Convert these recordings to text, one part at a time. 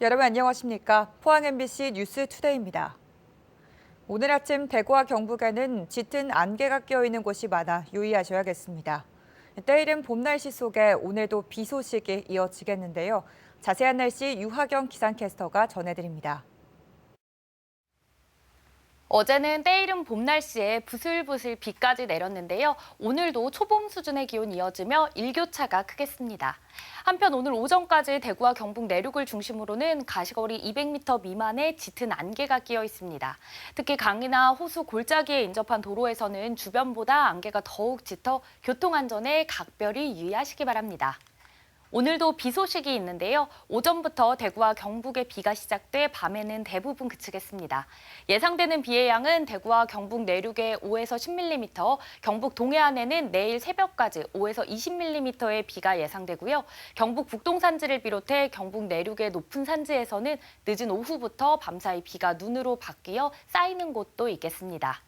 여러분 안녕하십니까? 포항 MBC 뉴스투데이입니다. 오늘 아침 대구와 경북에는 짙은 안개가 끼어있는 곳이 많아 유의하셔야겠습니다. 때이른 봄 날씨 속에 오늘도 비 소식이 이어지겠는데요. 자세한 날씨 유하경 기상캐스터가 전해드립니다. 어제는 때이른 봄 날씨에 부슬부슬 비까지 내렸는데요. 오늘도 초봄 수준의 기온이 이어지며 일교차가 크겠습니다. 한편 오늘 오전까지 대구와 경북 내륙을 중심으로는 가시거리 200m 미만의 짙은 안개가 끼어 있습니다. 특히 강이나 호수 골짜기에 인접한 도로에서는 주변보다 안개가 더욱 짙어 교통안전에 각별히 유의하시기 바랍니다. 오늘도 비 소식이 있는데요. 오전부터 대구와 경북에 비가 시작돼 밤에는 대부분 그치겠습니다. 예상되는 비의 양은 대구와 경북 내륙에 5에서 10mm, 경북 동해안에는 내일 새벽까지 5에서 20mm의 비가 예상되고요. 경북 북동산지를 비롯해 경북 내륙의 높은 산지에서는 늦은 오후부터 밤사이 비가 눈으로 바뀌어 쌓이는 곳도 있겠습니다.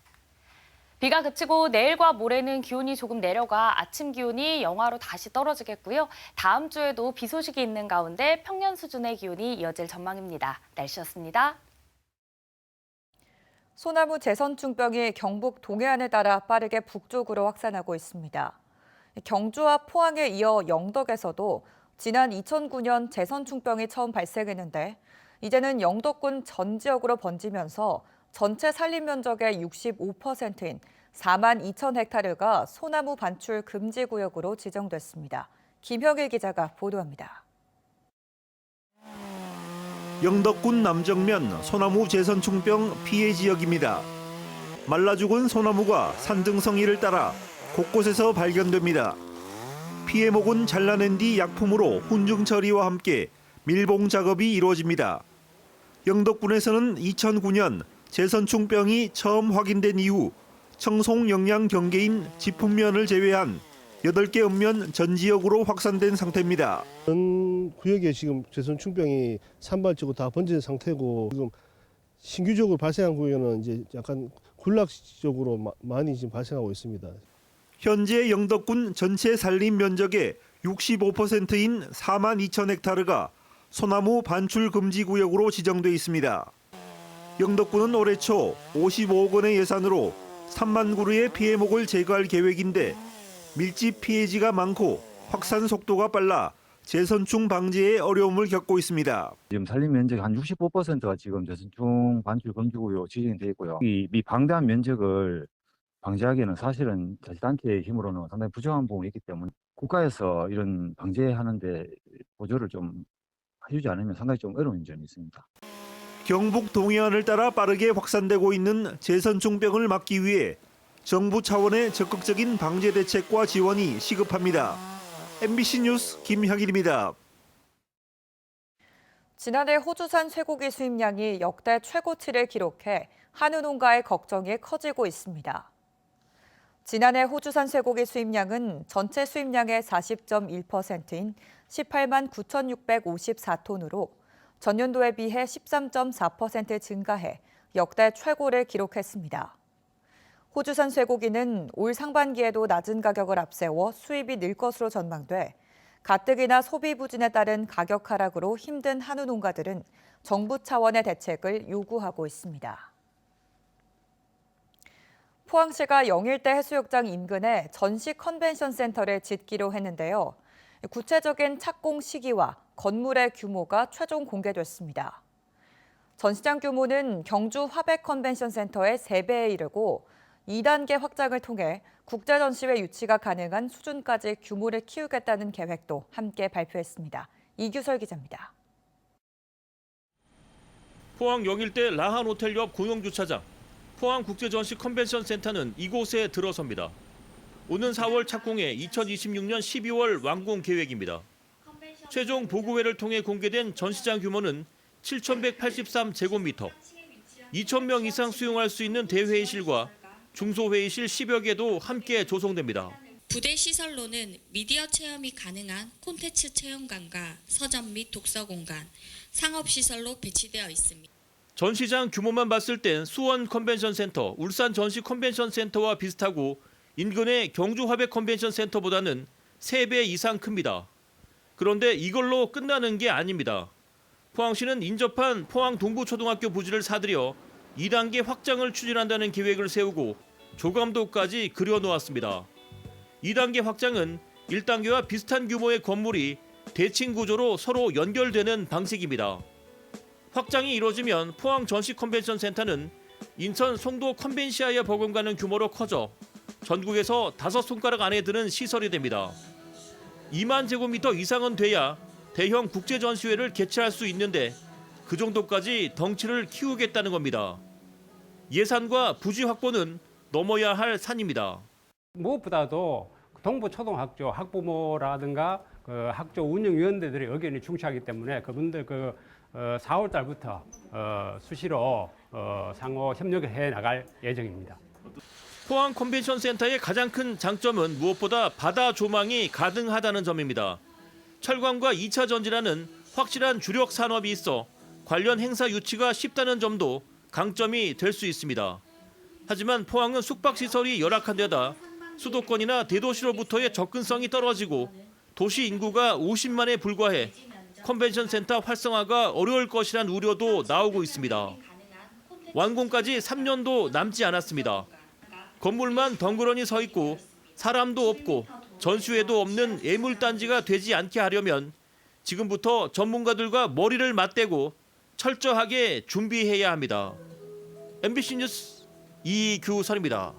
비가 그치고 내일과 모레는 기온이 조금 내려가 아침 기온이 영하로 다시 떨어지겠고요. 다음 주에도 비 소식이 있는 가운데 평년 수준의 기온이 이어질 전망입니다. 날씨였습니다. 소나무 재선충병이 경북 동해안을 따라 빠르게 북쪽으로 확산하고 있습니다. 경주와 포항에 이어 영덕에서도 지난 2009년 재선충병이 처음 발생했는데 이제는 영덕군 전 지역으로 번지면서 전체 산림 면적의 65%인 4만 2천 헥타르가 소나무 반출 금지 구역으로 지정됐습니다. 김형일 기자가 보도합니다. 영덕군 남정면 소나무 재선충병 피해 지역입니다. 말라 죽은 소나무가 산등성이를 따라 곳곳에서 발견됩니다. 피해목은 잘라낸 뒤 약품으로 훈증 처리와 함께 밀봉 작업이 이루어집니다. 영덕군에서는 2009년 재선충병이 처음 확인된 이후 청송 영양 경계인 지풍면을 제외한 8개 읍면 전 지역으로 확산된 상태입니다. 전 구역에 지금 재선충병이 산발적으로 다 번진 상태고 지금 신규적으로 발생한 구역에는 이제 약간 군락적으로 많이 지금 발생하고 있습니다. 현재 영덕군 전체 산림 면적의 65%인 4만 2천 헥타르가 소나무 반출 금지 구역으로 지정돼 있습니다. 영덕군은 올해 초 55억 원의 예산으로 3만 그루의 피해목을 제거할 계획인데 밀집 피해지가 많고 확산 속도가 빨라 재선충 방지에 어려움을 겪고 있습니다. 지금 산림 면적의 한 65%가 지금 재선충 반출 금지구역 지정이 되어 있고요. 이 방대한 면적을 방지하기에는 사실은 자치단체의 힘으로는 상당히 부족한 부분이 있기 때문에 국가에서 이런 방지하는데 보조를 좀 해주지 않으면 상당히 좀 어려운 점이 있습니다. 경북 동해안을 따라 빠르게 확산되고 있는 재선충병을 막기 위해 정부 차원의 적극적인 방제 대책과 지원이 시급합니다. MBC 뉴스 김향일입니다. 지난해 호주산 쇠고기 수입량이 역대 최고치를 기록해 한우 농가의 걱정이 커지고 있습니다. 지난해 호주산 쇠고기 수입량은 전체 수입량의 40.1%인 18만 9,654톤으로 전년도에 비해 13.4% 증가해 역대 최고를 기록했습니다. 호주산 쇠고기는 올 상반기에도 낮은 가격을 앞세워 수입이 늘 것으로 전망돼 가뜩이나 소비 부진에 따른 가격 하락으로 힘든 한우 농가들은 정부 차원의 대책을 요구하고 있습니다. 포항시가 영일대 해수욕장 인근에 전시 컨벤션 센터를 짓기로 했는데요. 구체적인 착공 시기와 건물의 규모가 최종 공개됐습니다. 전시장 규모는 경주 화백 컨벤션 센터의 3배에 이르고 2단계 확장을 통해 국제전시회 유치가 가능한 수준까지 규모를 키우겠다는 계획도 함께 발표했습니다. 이규설 기자입니다. 포항 영일대 라한 호텔 옆 공영주차장, 포항국제전시 컨벤션 센터는 이곳에 들어섭니다. 오는 4월 착공해 2026년 12월 완공 계획입니다. 최종 보고회를 통해 공개된 전시장 규모는 7,183제곱미터, 2,000명 이상 수용할 수 있는 대회의실과 중소회의실 10여 개도 함께 조성됩니다. 부대 시설로는 미디어 체험이 가능한 콘텐츠 체험관과 서점 및 독서 공간, 상업시설로 배치되어 있습니다. 전시장 규모만 봤을 땐 수원 컨벤션 센터, 울산 전시 컨벤션 센터와 비슷하고 인근의 경주 화백 컨벤션 센터보다는 3배 이상 큽니다. 그런데 이걸로 끝나는 게 아닙니다. 포항시는 인접한 포항 동부초등학교 부지를 사들여 2단계 확장을 추진한다는 계획을 세우고 조감도까지 그려놓았습니다. 2단계 확장은 1단계와 비슷한 규모의 건물이 대칭 구조로 서로 연결되는 방식입니다. 확장이 이루어지면 포항 전시 컨벤션 센터는 인천 송도 컨벤시아에 버금가는 규모로 커져 전국에서 5손가락 안에 드는 시설이 됩니다. 2만 제곱미터 이상은 돼야 대형 국제 전시회를 개최할 수 있는데 그 정도까지 덩치를 키우겠다는 겁니다. 예산과 부지 확보는 넘어야 할 산입니다. 무엇보다도 동부초등학교 학부모라든가 그 학교 운영위원들의 의견이 중시하기 때문에 그분들 4월 달부터 수시로 상호 협력을 해 나갈 예정입니다. 포항 컨벤션 센터의 가장 큰 장점은 무엇보다 바다 조망이 가능하다는 점입니다. 철강과 2차 전지라는 확실한 주력 산업이 있어 관련 행사 유치가 쉽다는 점도 강점이 될 수 있습니다. 하지만 포항은 숙박시설이 열악한 데다 수도권이나 대도시로부터의 접근성이 떨어지고 도시 인구가 50만에 불과해 컨벤션 센터 활성화가 어려울 것이란 우려도 나오고 있습니다. 완공까지 3년도 남지 않았습니다. 건물만 덩그러니 서 있고 사람도 없고 전시회도 없는 애물단지가 되지 않게 하려면 지금부터 전문가들과 머리를 맞대고 철저하게 준비해야 합니다. MBC 뉴스 이규선입니다.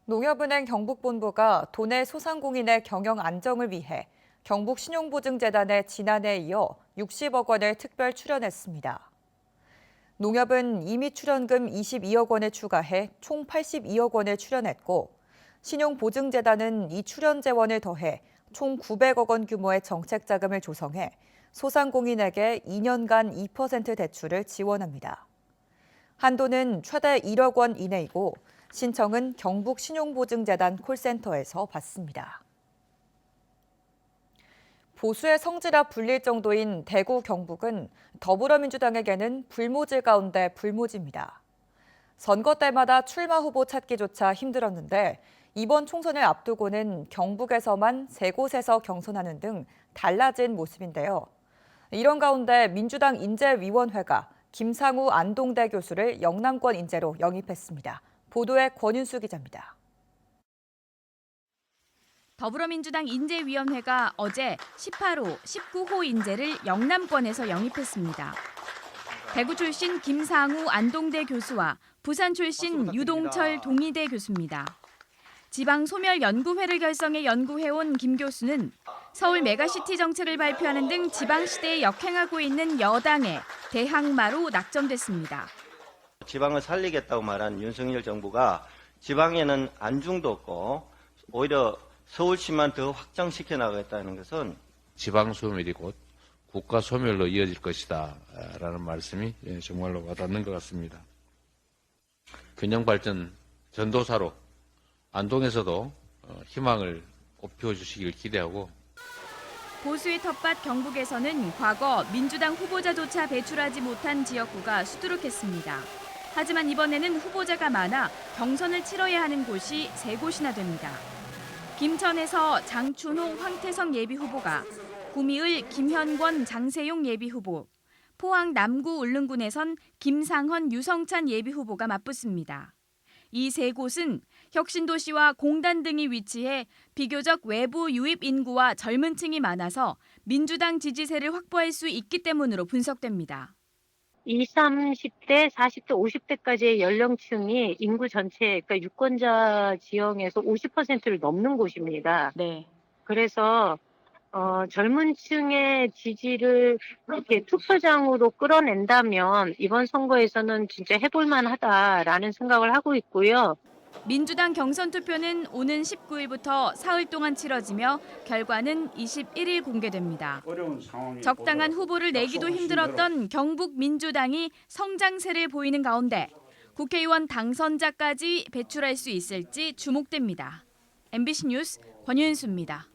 농협은행 경북본부가 도내 소상공인의 경영 안정을 위해 경북신용보증재단에 지난해에 이어 60억 원을 특별 출연했습니다. 농협은 이미 출연금 22억 원을 추가해 총 82억 원을 출연했고 신용보증재단은 이 출연 재원을 더해 총 900억 원 규모의 정책 자금을 조성해 소상공인에게 2년간 2% 대출을 지원합니다. 한도는 최대 1억 원 이내이고 신청은 경북신용보증재단 콜센터에서 받습니다. 보수의 성지라 불릴 정도인 대구, 경북은 더불어민주당에게는 불모지 가운데 불모지입니다. 선거 때마다 출마 후보 찾기조차 힘들었는데 이번 총선을 앞두고는 경북에서만 3곳에서 경선하는 등 달라진 모습인데요. 이런 가운데 민주당 인재위원회가 김상우 안동대 교수를 영남권 인재로 영입했습니다. 보도에 권윤수 기자입니다. 더불어민주당 인재위원회가 어제 18호, 19호 인재를 영남권에서 영입했습니다. 대구 출신 김상우 안동대 교수와 부산 출신 유동철 동의대 교수입니다. 지방소멸연구회를 결성해 연구해온 김 교수는 서울 메가시티 정책을 발표하는 등 지방시대에 역행하고 있는 여당의 대항마로 낙점됐습니다. 지방을 살리겠다고 말한 윤석열 정부가 지방에는 안중도 없고 오히려 서울시만 더 확장시켜 나가겠다는 것은 지방소멸이 곧 국가소멸로 이어질 것이다 라는 말씀이 정말로 와닿는 것 같습니다. 균형발전 전도사로 안동에서도 희망을 꽃피워주시길 기대하고 보수의 텃밭 경북에서는 과거 민주당 후보자조차 배출하지 못한 지역구가 수두룩했습니다. 하지만 이번에는 후보자가 많아 경선을 치러야 하는 곳이 3곳이나 됩니다. 김천에서 장춘호, 황태성 예비후보가, 구미을 김현권, 장세용 예비후보, 포항 남구 울릉군에선 김상헌, 유성찬 예비후보가 맞붙습니다. 이 3곳은 혁신도시와 공단 등이 위치해 비교적 외부 유입 인구와 젊은 층이 많아서 민주당 지지세를 확보할 수 있기 때문으로 분석됩니다. 20, 30대, 40대, 50대까지의 연령층이 인구 전체, 그러니까 유권자 지형에서 50%를 넘는 곳입니다. 네. 그래서 젊은 층의 지지를 이렇게 투표장으로 끌어낸다면 이번 선거에서는 진짜 해볼만 하다라는 생각을 하고 있고요. 민주당 경선 투표는 오는 19일부터 사흘 동안 치러지며 결과는 21일 공개됩니다. 적당한 후보를 내기도 힘들었던 경북 민주당이 성장세를 보이는 가운데 국회의원 당선자까지 배출할 수 있을지 주목됩니다. MBC 뉴스 권윤수입니다.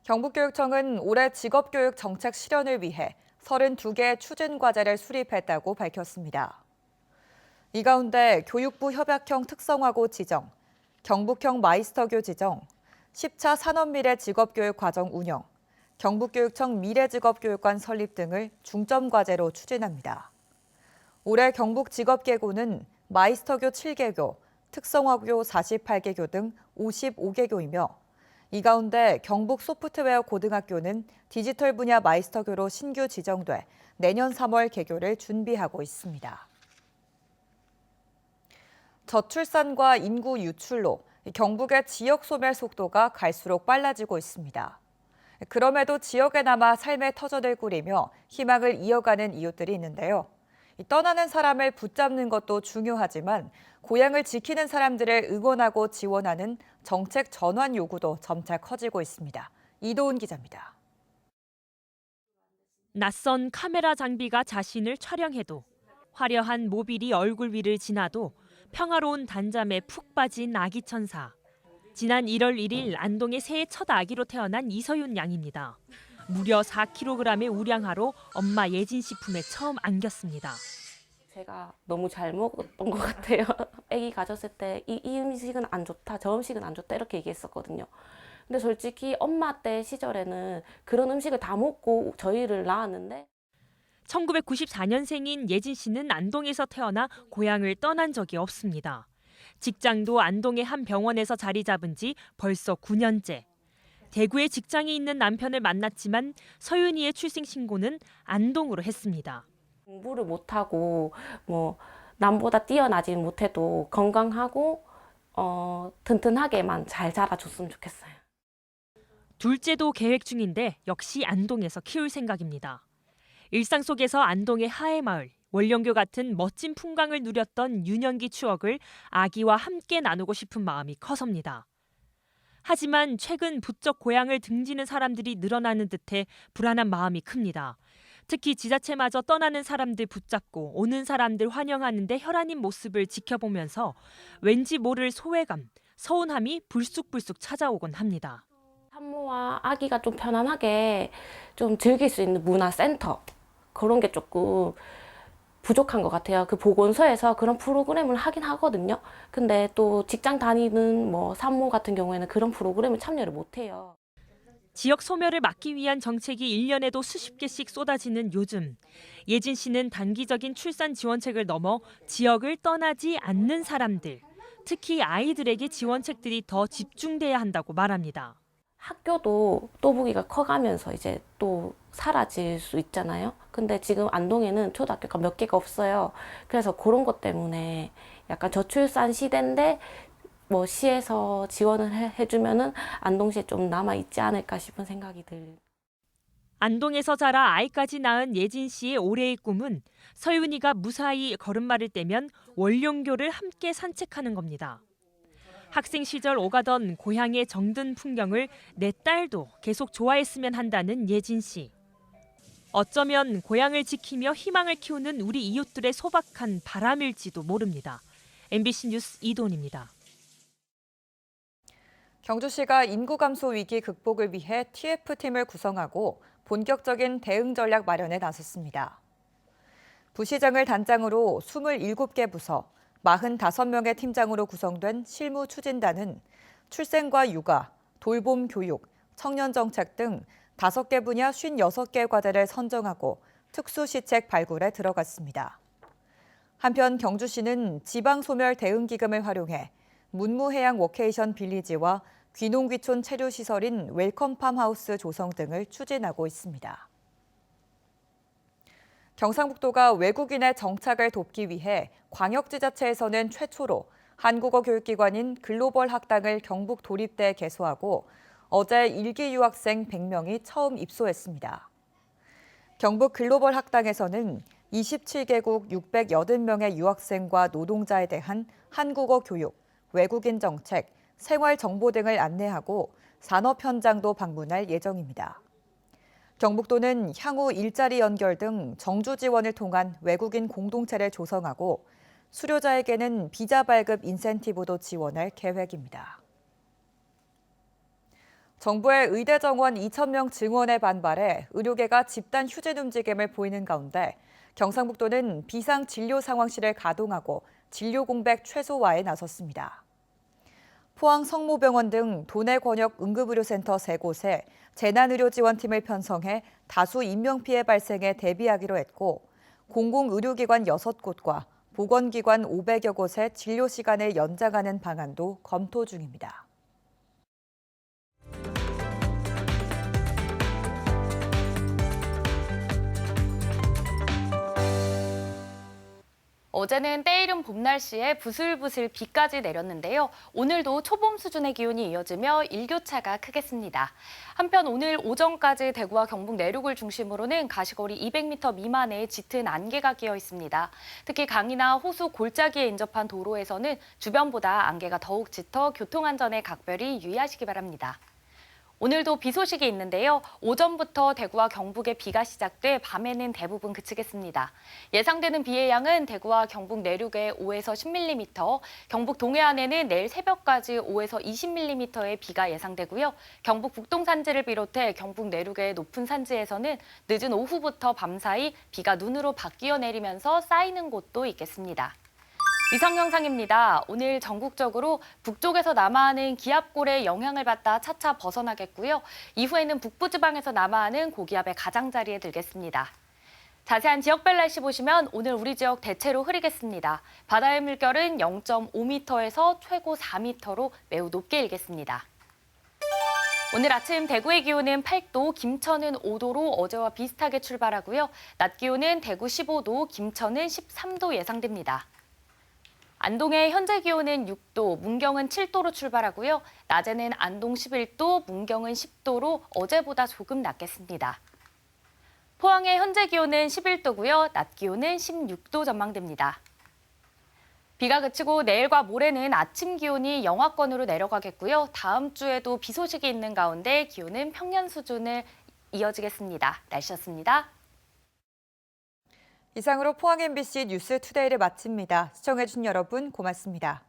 경북교육청은 올해 직업교육 정책 실현을 위해 32개 추진과제를 수립했다고 밝혔습니다. 이 가운데 교육부 협약형 특성화고 지정, 경북형 마이스터교 지정, 10차 산업미래 직업교육 과정 운영, 경북교육청 미래직업교육관 설립 등을 중점 과제로 추진합니다. 올해 경북직업계고는 마이스터교 7개교, 특성화교 48개교 등 55개교이며 이 가운데 경북 소프트웨어 고등학교는 디지털 분야 마이스터교로 신규 지정돼 내년 3월 개교를 준비하고 있습니다. 저출산과 인구 유출로 경북의 지역 소멸 속도가 갈수록 빨라지고 있습니다. 그럼에도 지역에 남아 삶의 터전을 꾸리며 희망을 이어가는 이웃들이 있는데요. 떠나는 사람을 붙잡는 것도 중요하지만 고향을 지키는 사람들을 응원하고 지원하는 정책 전환 요구도 점차 커지고 있습니다. 이도훈 기자입니다. 낯선 카메라 장비가 자신을 촬영해도 화려한 모빌이 얼굴 위를 지나도 평화로운 단잠에 푹 빠진 아기 천사. 지난 1월 1일 안동의 새해 첫 아기로 태어난 이서윤 양입니다. 무려 4kg의 우량하로 엄마 예진 씨 품에 처음 안겼습니다. 제가 너무 잘 먹었던 것 같아요. 아기 가졌을 때 이 음식은 안 좋다, 저 음식은 안 좋다 이렇게 얘기했었거든요. 근데 솔직히 엄마 때 시절에는 그런 음식을 다 먹고 저희를 낳았는데 1994년생인 예진 씨는 안동에서 태어나 고향을 떠난 적이 없습니다. 직장도 안동의 한 병원에서 자리 잡은 지 벌써 9년째. 대구에 직장이 있는 남편을 만났지만 서윤이의 출생 신고는 안동으로 했습니다. 공부를 못하고 남보다 뛰어나지 못해도 건강하고 튼튼하게만 잘 자라줬으면 좋겠어요. 둘째도 계획 중인데 역시 안동에서 키울 생각입니다. 일상 속에서 안동의 하회마을, 원령교 같은 멋진 풍광을 누렸던 유년기 추억을 아기와 함께 나누고 싶은 마음이 커섭니다. 하지만 최근 부쩍 고향을 등지는 사람들이 늘어나는 듯해 불안한 마음이 큽니다. 특히 지자체마저 떠나는 사람들 붙잡고 오는 사람들 환영하는 데 혈안인 모습을 지켜보면서 왠지 모를 소외감, 서운함이 불쑥불쑥 찾아오곤 합니다. 산모와 아기가 좀 편안하게 좀 즐길 수 있는 문화센터 그런 게 조금 부족한 것 같아요. 그 보건소에서 그런 프로그램을 하긴 하거든요. 근데 또 직장 다니는 산모 같은 경우에는 그런 프로그램을 참여를 못 해요. 지역 소멸을 막기 위한 정책이 1년에도 수십 개씩 쏟아지는 요즘. 예진 씨는 단기적인 출산 지원책을 넘어 지역을 떠나지 않는 사람들, 특히 아이들에게 지원책들이 더 집중돼야 한다고 말합니다. 학교도 또보기가 커가면서 이제 또 사라질 수 있잖아요. 근데 지금 안동에는 초등학교가 몇 개가 없어요. 그래서 그런 것 때문에 약간 저출산 시대인데 시에서 지원을 해주면은 안동시에 좀 남아있지 않을까 싶은 생각이 들어요. 안동에서 자라 아이까지 낳은 예진 씨의 올해의 꿈은 서윤이가 무사히 걸음마를 떼면 원룡교를 함께 산책하는 겁니다. 학생 시절 오가던 고향의 정든 풍경을 내 딸도 계속 좋아했으면 한다는 예진 씨. 어쩌면 고향을 지키며 희망을 키우는 우리 이웃들의 소박한 바람일지도 모릅니다. MBC 뉴스 이도훈입니다. 경주시가 인구 감소 위기 극복을 위해 TF팀을 구성하고 본격적인 대응 전략 마련에 나섰습니다. 부시장을 단장으로 27개 부서, 45명의 팀장으로 구성된 실무추진단은 출생과 육아, 돌봄 교육, 청년 정책 등 5개 분야 56개 과제를 선정하고 특수시책 발굴에 들어갔습니다. 한편 경주시는 지방소멸 대응기금을 활용해 문무해양 워케이션 빌리지와 귀농귀촌 체류시설인 웰컴팜하우스 조성 등을 추진하고 있습니다. 경상북도가 외국인의 정착을 돕기 위해 광역지자체에서는 최초로 한국어 교육기관인 글로벌 학당을 경북 도립대에 개소하고 어제 일기 유학생 100명이 처음 입소했습니다. 경북 글로벌 학당에서는 27개국 680명의 유학생과 노동자에 대한 한국어 교육, 외국인 정책, 생활 정보 등을 안내하고 산업 현장도 방문할 예정입니다. 경북도는 향후 일자리 연결 등 정주 지원을 통한 외국인 공동체를 조성하고 수료자에게는 비자 발급 인센티브도 지원할 계획입니다. 정부의 의대 정원 2,000명 증원에 반발해 의료계가 집단 휴진 움직임을 보이는 가운데 경상북도는 비상진료상황실을 가동하고 진료 공백 최소화에 나섰습니다. 포항 성모병원 등 도내 권역 응급의료센터 3곳에 재난의료지원팀을 편성해 다수 인명피해 발생에 대비하기로 했고, 공공의료기관 6곳과 보건기관 500여 곳의 진료 시간을 연장하는 방안도 검토 중입니다. 어제는 때이른 봄 날씨에 부슬부슬 비까지 내렸는데요. 오늘도 초봄 수준의 기온이 이어지며 일교차가 크겠습니다. 한편 오늘 오전까지 대구와 경북 내륙을 중심으로는 가시거리 200m 미만의 짙은 안개가 끼어 있습니다. 특히 강이나 호수 골짜기에 인접한 도로에서는 주변보다 안개가 더욱 짙어 교통안전에 각별히 유의하시기 바랍니다. 오늘도 비 소식이 있는데요. 오전부터 대구와 경북에 비가 시작돼 밤에는 대부분 그치겠습니다. 예상되는 비의 양은 대구와 경북 내륙에 5에서 10mm, 경북 동해안에는 내일 새벽까지 5에서 20mm의 비가 예상되고요. 경북 북동 산지를 비롯해 경북 내륙의 높은 산지에서는 늦은 오후부터 밤사이 비가 눈으로 바뀌어 내리면서 쌓이는 곳도 있겠습니다. 위성 영상입니다. 오늘 전국적으로 북쪽에서 남하하는 기압골의 영향을 받다 차차 벗어나겠고요. 이후에는 북부지방에서 남하하는 고기압의 가장자리에 들겠습니다. 자세한 지역별 날씨 보시면 오늘 우리 지역 대체로 흐리겠습니다. 바다의 물결은 0.5m에서 최고 4m로 매우 높게 일겠습니다. 오늘 아침 대구의 기온은 8도, 김천은 5도로 어제와 비슷하게 출발하고요. 낮 기온은 대구 15도, 김천은 13도 예상됩니다. 안동의 현재 기온은 6도, 문경은 7도로 출발하고요. 낮에는 안동 11도, 문경은 10도로 어제보다 조금 낮겠습니다. 포항의 현재 기온은 11도고요. 낮 기온은 16도 전망됩니다. 비가 그치고 내일과 모레는 아침 기온이 영하권으로 내려가겠고요. 다음 주에도 비 소식이 있는 가운데 기온은 평년 수준을 이어지겠습니다. 날씨였습니다. 이상으로 포항 MBC 뉴스투데이를 마칩니다. 시청해주신 여러분 고맙습니다.